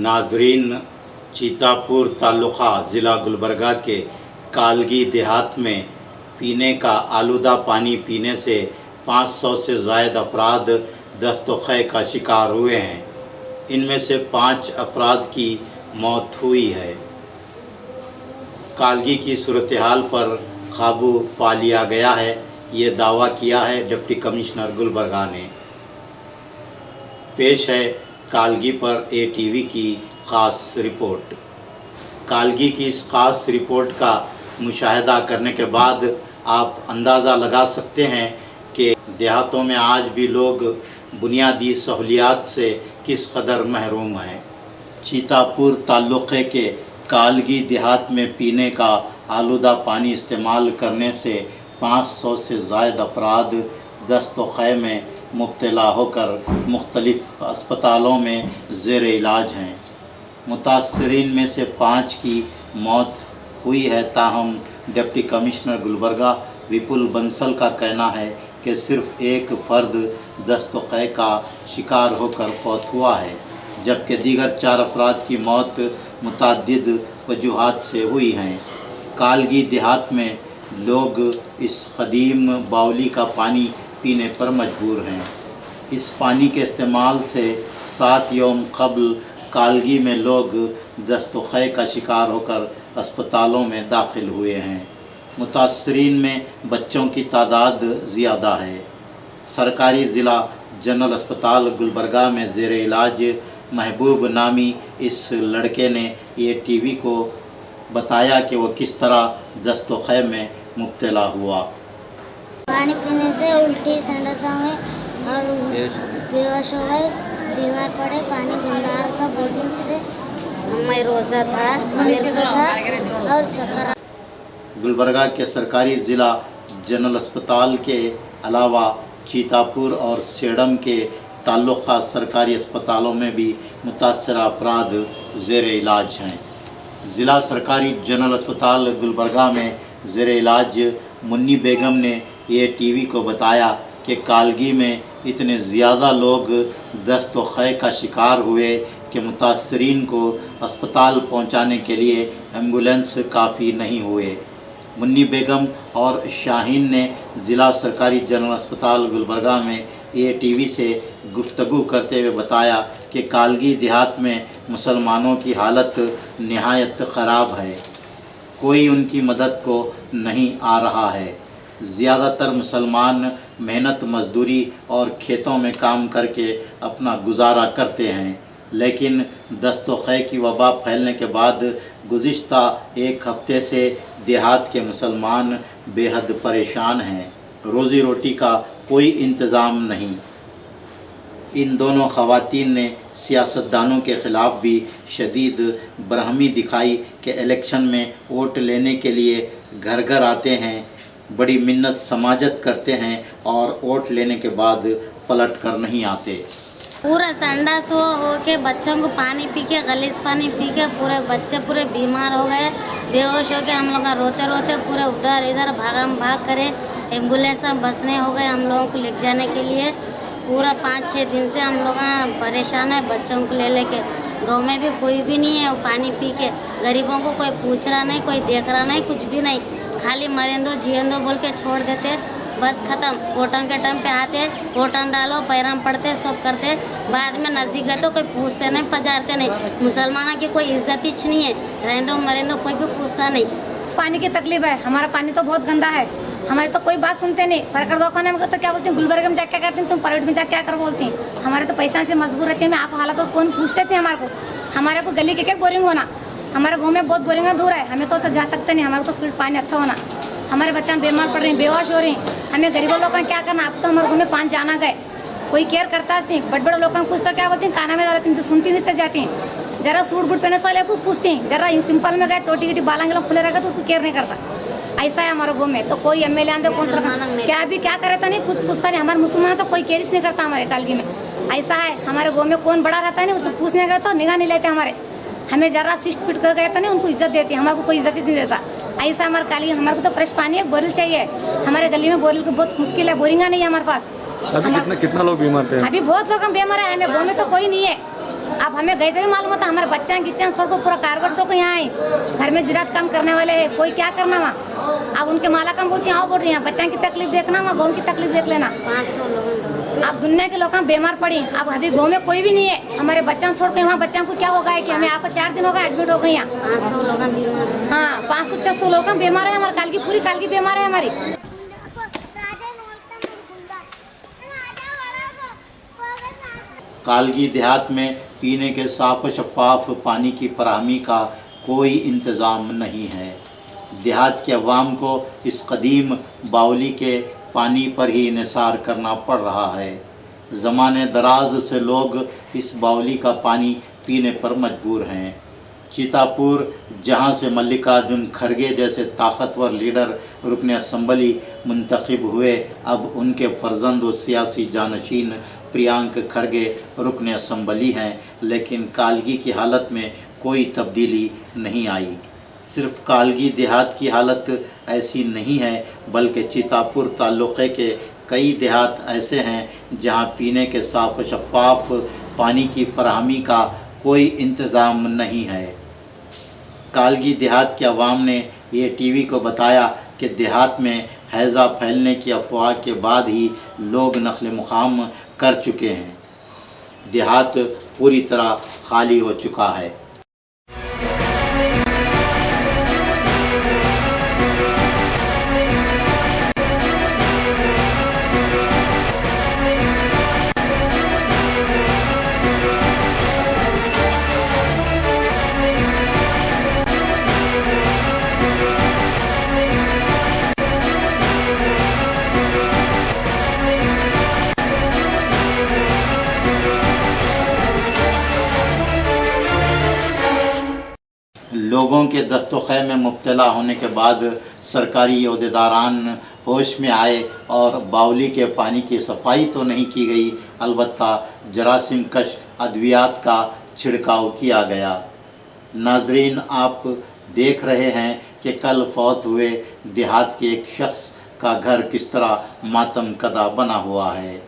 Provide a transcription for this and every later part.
नाजरीन, चीतापुर तालुका ज़िला गुलबर्गा के कालगी देहात में पीने का आलूदा पानी पीने से 500 से ज़ायद अफराद दस्तों-ख़ै का शिकार हुए हैं। इनमें से 5 अफराद की मौत हुई है। कालगी की सूरत हाल पर काबू पा लिया गया है, ये दावा किया है डिप्टी कमिश्नर गुलबर्गा ने। पेश है कालगी पर ATV की ख़ास रिपोर्ट। कालगी की इस ख़ास रिपोर्ट का मुशाहिदा करने के बाद आप अंदाज़ा लगा सकते हैं कि देहातों में आज भी लोग बुनियादी सहूलियात से किस कदर महरूम हैं। चीतापुर ताल्लुक़े के कालगी देहात में पीने का आलूदा पानी इस्तेमाल करने से 500 से ज़ायद अफराद दस्तों-ख़ै में मुब्तला होकर मुख्तलिफ़ अस्पतालों में ज़ेर इलाज हैं। मुतासरीन में से 5 की मौत हुई है। ताहम डिप्टी कमिश्नर गुलबर्गा विपुल बंसल का कहना है कि सिर्फ़ एक फ़र्द दस्तों-ख़ै का शिकार होकर फौत हुआ है, जबकि दीगर 4 अफराद की मौत मुतअद्दिद वजूहात से हुई हैं। कालगी देहात में लोग इस कदीम बावली का पानी पीने पर मजबूर हैं। इस पानी के इस्तेमाल से 7 यौम क़ब्ल कालगी में लोग दस्तों-ख़ै का शिकार होकर अस्पतालों में दाखिल हुए हैं। मुतासरीन में बच्चों की तादाद ज़्यादा है। सरकारी ज़िला जनरल अस्पताल गुलबर्गा में ज़ेर इलाज महबूब नामी इस लड़के ने ATV को बताया कि वो किस तरह दस्तों-ख़ै में मुब्तला हुआ। पानी पीने से उल्टी संडस हुए और बेहोश हो गए, बीमार पड़े। पानी गंदा था बोतल से, मैं रोज़ा था और चक्कर। गुलबर्गा के सरकारी ज़िला जनरल अस्पताल के अलावा चीतापुर और सेडम के ताल्लुक़ा सरकारी अस्पतालों में भी मुतासरा अफराद ज़ेर इलाज हैं। ज़िला सरकारी जनरल अस्पताल गुलबर्गा में ज़ेर इलाज मुन्नी बेगम ने ATV को बताया कि कालगी में इतने ज़्यादा लोग दस्तों-ख़ै का शिकार हुए कि मुतासरीन को अस्पताल पहुंचाने के लिए एम्बुलेंस काफ़ी नहीं हुए। मुन्नी बेगम और शाहीन ने ज़िला सरकारी जनरल अस्पताल गुलबर्गा में ATV से गुफ्तगू करते हुए बताया कि कालगी देहात में मुसलमानों की हालत निहायत ख़राब है, कोई उनकी मदद को नहीं आ रहा है। ज़्यादातर मुसलमान मेहनत मजदूरी और खेतों में काम करके अपना गुजारा करते हैं, लेकिन दस्तों-ख़ै की वबा फैलने के बाद गुज़िश्ता 1 हफ़्ते से देहात के मुसलमान बेहद परेशान हैं। रोज़ी रोटी का कोई इंतज़ाम नहीं। इन दोनों ख़वातीन ने सियासतदानों के ख़िलाफ़ भी शदीद बरहमी दिखाई कि इलेक्शन में वोट लेने के लिए घर घर आते हैं, बड़ी मिन्नत समाजत करते हैं और वोट लेने के बाद पलट कर नहीं आते। पूरा संडास हो के बच्चों को पानी पी के, गलीज पानी पी के पूरे बच्चे पूरे बीमार हो गए, बेहोश हो के हम लोग रोते रोते पूरे उधर इधर भाग करे। एम्बुलेंस बसने हो गए हम लोगों को ले जाने के लिए। पूरा 5-6 दिन से हम लोग परेशान है बच्चों को ले लेके। गांव में भी कोई भी नहीं है, वो पानी पी के गरीबों को कोई पूछ रहा नहीं, कोई देख रहा नहीं, कुछ भी नहीं, खाली मरेंदो जियेंदो बोल के छोड़ देते, बस ख़त्म। वोटन के टाइम पे आते, वोटन डालो, पैराम पढ़ते, सब करते, बाद में नज़दीक गए तो कोई पूछते नहीं, पचारते नहीं। मुसलमानों की कोई इज्जत ही नहीं है, रहेंदो मरेंदो कोई भी पूछता नहीं। पानी की तकलीफ है, हमारा पानी तो बहुत गंदा है, हमारे तो कोई बात सुनते नहीं। सरकार दवाखाने में तो क्या बोलते हैं, गुलबर्गा में जा क्या करते हैं, तुम प्राइवेट में जा क्या कर बोलती हैं। हमारे तो पैसा से मजबूर रहते हैं, मैं आपको हालात कौन पूछते थे। हमारे को गली के क्या बोरिंग होना, हमारे गाँव में बहुत बोरिंग दूर है, हमें तो जा सकते नहीं। हमारे तो फिल्ड पानी अच्छा होना, हमारे बच्चे बीमार पड़ रहे हैं, बेहोश हो रहे हैं, हमें गरीबों लोगों का क्या करना। अब तो हमारे गाँव में पानी जाना गए, कोई केयर करता नहीं। बड़े बड़े लोगों को पूछता क्या बोलते हैं, खाना में डालते हैं तो सुनती नहीं से जाती हैं। जरा सूट बूट पहने वाले को पूछती हैं, जरा सिंपल में गए छोटी गिटी बालांगे खुले रहेगा तो उसको केयर नहीं करता। ऐसा है हमारे गाँव में। तो कोई MLA आते कौन सा क्या भी क्या करे तो नहीं, कुछ पूछता नहीं। हमारे मुसलमान तो कोई केयर नहीं करता हमारे कालगी में। ऐसा है हमारे गाँव में कौन बड़ा रहता है नहीं, उसको पूछने गए तो निगाह नहीं लेते हमारे। हमें जरा सिस्ट पिट कर गए तो नहीं, उनको इज्जत देती है, हमारे को कोई इज्जत ही नहीं देता। ऐसा हमारे काली, हमारे को तो फ्रेश पानी है, बोरिंग चाहिए। हमारे गली में बोरिंग की बहुत मुश्किल है, बोरिंगा नहीं है हमारे पास। अभी कितना लोग बीमार थे? अभी बहुत लोग हम बीमार है, हमें गाँव में तो कोई नहीं है। अब हमें गए से भी मालूम होता, हमारे बच्चे गिच्चे छोड़ को पूरा कारगर छोड़ को यहाँ आए, घर में जिरात काम करने वाले हैं, कोई क्या करना वहाँ। अब उनके माला काम बोलती हैं, आओ बोल रही हैं, बच्चों की तकलीफ देखना, वहाँ गाँव की तकलीफ देख लेना। 500 लोग अब दुनिया के लोग बीमार पड़ी, अब अभी गाँव में कोई भी नहीं है, हमारे बच्चों छोड़ के वहाँ बच्चों को क्या होगा है कि हमें आपको 4 दिन होगा एडमिट हो गए यहाँ। 500 लोग बीमार हैं। हाँ 500-600 लोग बीमार है, हमारे पूरी कालगी बीमार है हमारी। कालगी देहात में पीने के साफ शफाफ पानी की फराहमी का कोई इंतज़ाम नहीं है। देहात के अवाम को इस कदीम बाउली के पानी पर ही इन्हिसार करना पड़ रहा है। ज़माने दराज से लोग इस बाउली का पानी पीने पर मजबूर हैं। चितापुर, जहां से मल्लिकार्जुन खड़गे जैसे ताकतवर लीडर रुकन असम्बली मुंतखब हुए, अब उनके फर्जंद व सियासी जानशीन प्रियांक खड़गे रुकन असम्बली हैं, लेकिन कालगी की हालत में कोई तब्दीली नहीं आई। सिर्फ कालगी देहात की हालत ऐसी नहीं है, बल्कि चितापुर ताल्लुक़े के कई देहात ऐसे हैं जहां पीने के साफ शफाफ पानी की फराहमी का कोई इंतज़ाम नहीं है। कालगी देहात के अवाम ने ये टीवी को बताया कि देहात में हैज़ा फैलने की अफवाह के बाद ही लोग नक़्ल मुक़ाम कर चुके हैं। देहात पूरी तरह खाली हो चुका है। लोगों के दस्तों में मुब्तला होने के बाद सरकारी ओहदेदारान होश में आए और बाउली के पानी की सफाई तो नहीं की गई, अलबत्ता जरासीम कश अद्वियात का छिड़काव किया गया। नाजरीन, आप देख रहे हैं कि कल फौत हुए देहात के एक शख्स का घर किस तरह मातम कदा बना हुआ है।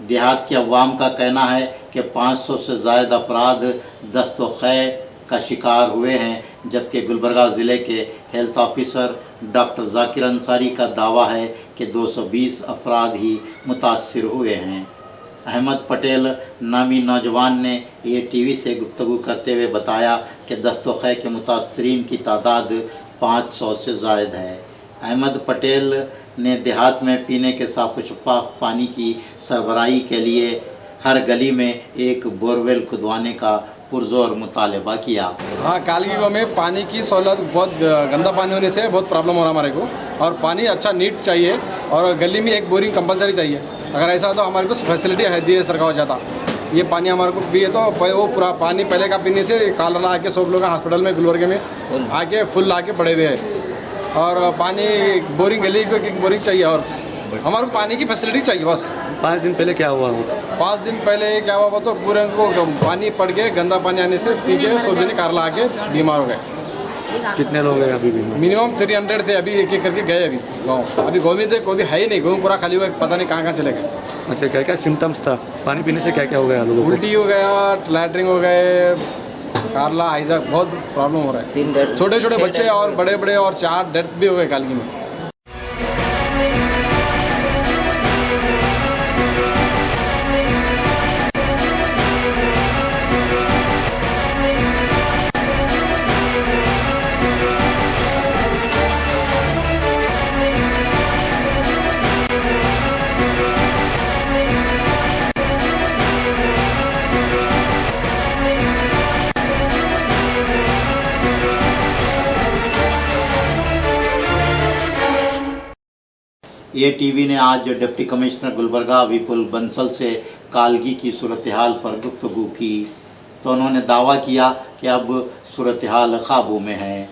देहात के अवाम का कहना है कि 500 से ज़ायद अफराद दस्तों-ए का शिकार हुए हैं, जबकि गुलबर्गा ज़िले के health officer doctor Zakir Ansari का दावा है कि 220 अफराद ही मुतासिर हुए हैं। अहमद पटेल नामी नौजवान ने ये टीवी से गुफ्तगू करते हुए बताया कि दस्तों-ए के मुतासरीन की तादाद 500 से ज़ायद है। अहमद पटेल ने देहात में पीने के साफ शफाफ पानी की सरबराही के लिए हर गली में एक बोरवेल खुदवाने का पुरजोर मुतालबा किया। हाँ, कालगी गाँव में पानी की सहूलत बहुत गंदा पानी होने से बहुत प्रॉब्लम हो रहा हमारे को, और पानी अच्छा नीट चाहिए और गली में एक बोरिंग कंपलसरी चाहिए। अगर ऐसा हो तो हमारे को फैसिलिटी है दी सरकार ज़्यादा। ये पानी हमारे को पिए तो वो पूरा पानी पहले का पीने से कालरा आके सब लोग हॉस्पिटल में गुलबर्गे में आके फुल आके पड़े हुए हैं, और पानी बोरिंग गली को एक बोरिंग चाहिए और हमारे को पानी की फैसिलिटी चाहिए बस। 5 दिन पहले क्या हुआ? 5 दिन पहले क्या हुआ तो पूरे को पानी पड़ के गंदा पानी आने से पी के सब जने कारला आके बीमार हो गए। कितने लोग हैं अभी बीमार? मिनिमम 300 थे, अभी एक एक करके गए अभी गाँव। अभी गाँव में थे, कोई भी है ही नहीं, गाँव पूरा खाली हुआ, पता नहीं कहाँ चले गए। अच्छा, क्या क्या सिम्टम्स था? पानी पीने से क्या क्या हो गया लोगों को? उल्टी हो गया, लैटरिंग हो गए, कारला, हाइजा, बहुत प्रॉब्लम हो रहा है। 3 डेथ, छोटे छोटे बच्चे और बड़े बड़े, और 4 डेथ भी हो गए कालगी में। ये टीवी ने आज डिप्टी कमिश्नर गुलबर्गा विपुल बंसल से कालगी की सूरत हाल पर गुफ्तगू की, तो उन्होंने दावा किया कि अब सूरत हाल काबू में है।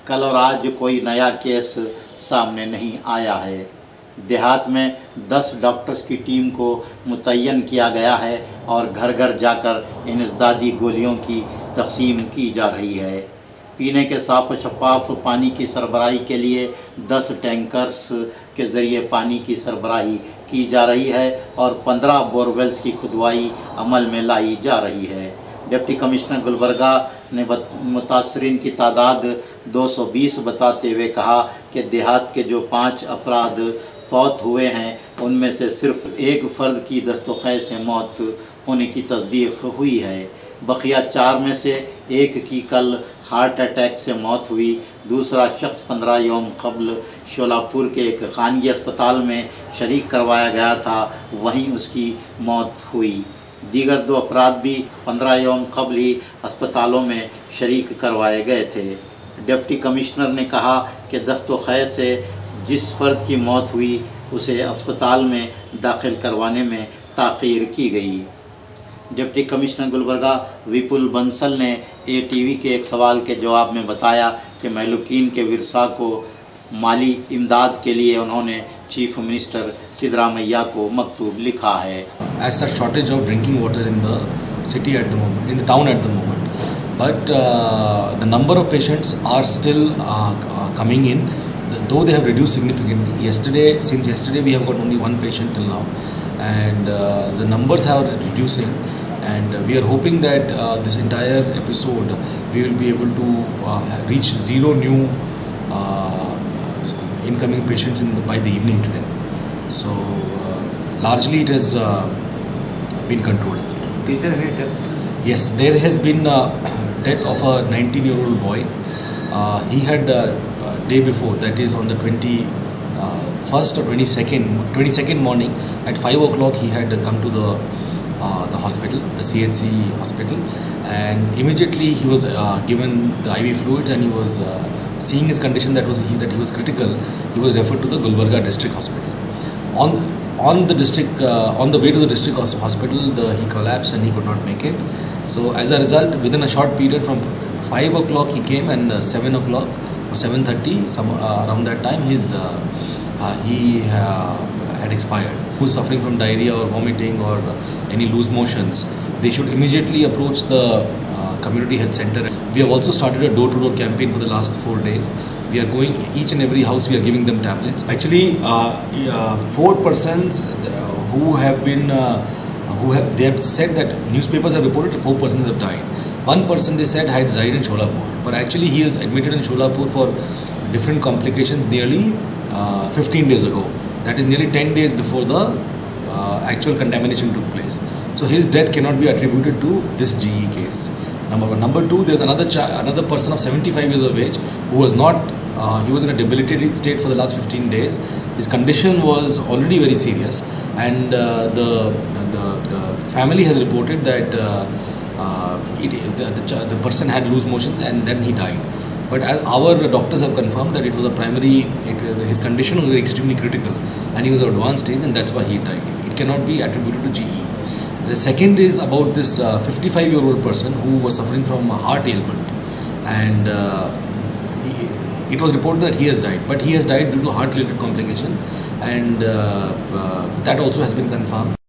कल और आज कोई नया केस सामने नहीं आया है। देहात में 10 डॉक्टर्स की टीम को मुतय्यन किया गया है और घर घर जाकर इंसदादी गोलियों की तकसीम की जा रही है। पीने के साफ और शफाफ पानी की सरबराही के लिए 10 टैंकर्स के ज़रिए पानी की सरबराही की जा रही है और 15 बोरवेल्स की खुदवाई अमल में लाई जा रही है। डिप्टी कमिश्नर गुलबर्गा ने मुतासरीन की तादाद 220 बताते हुए कहा कि देहात के जो 5 अफराद फौत हुए हैं उनमें से सिर्फ एक फ़र्द की दस्तों से मौत होने की तस्दीक हुई है। बकिया 4 में से एक की कल हार्ट अटैक से मौत हुई। दूसरा शख्स 15 यौम कबल शोलापुर के एक खानगी अस्पताल में शरीक करवाया गया था, वहीं उसकी मौत हुई। दीगर 2 अफराद भी 15 यौम कबल ही अस्पतालों में शरीक करवाए गए थे। डिप्टी कमिश्नर ने कहा कि दस्तों से जिस फ़र्द की मौत हुई उसे अस्पताल में दाखिल करवाने में ताख़ीर की गई। डिप्टी कमिश्नर गुलबर्गा विपुल बंसल ने ATV के एक सवाल के जवाब में बताया कि महलूकीन के विरसा को माली इमदाद के लिए उन्होंने चीफ मिनिस्टर सिद्धरामैया को मकतूब लिखा है। As such shortage of drinking water in the city at the moment, in the town at the moment, but the number of patients are still coming in, though they have reduced significantly. Since yesterday we have got only 1 patient till now, and the numbers are reducing, and we are hoping that this entire episode we will be able to reach 0 new incoming patients by the evening today. So largely it has been controlled. Is there any death? Yes, there has been death of a 19-year-old boy. He had day before, that is on the 21st or 22nd morning at 5 o'clock, he had come to the hospital, the CHC hospital, and immediately he was given the IV fluids, and he was seeing his condition that he was critical. He was referred to the Gulbarga district hospital. On the way to the district hospital, he collapsed and he could not make it. So as a result, within a short period from 5 o'clock he came, and 7 o'clock or 7:30, around that time, he had expired. Who is suffering from diarrhea or vomiting or any loose motions, they should immediately approach the community health center. We have also started a door-to-door campaign for the last 4 days. We are going each and every house, we are giving them tablets. Actually, 4 persons who have been, they have said that newspapers have reported that 4 persons have died. 1 person they said had died in Sholapur, but actually he is admitted in Sholapur for different complications nearly 15 days ago. That is nearly 10 days before the actual contamination took place. So his death cannot be attributed to this GE case. Number 1. Number 2, there is another person of 75 years of age who was not, he was in a debilitated state for the last 15 days. His condition was already very serious, and the family has reported that the person had loose motion and then he died. But as our doctors have confirmed that it was his condition was extremely critical and he was at an advanced stage, and that's why he died. It cannot be attributed to GE. The second is about this 55-year-old person who was suffering from heart ailment, and it was reported that he has died, but he has died due to heart-related complication, and that also has been confirmed.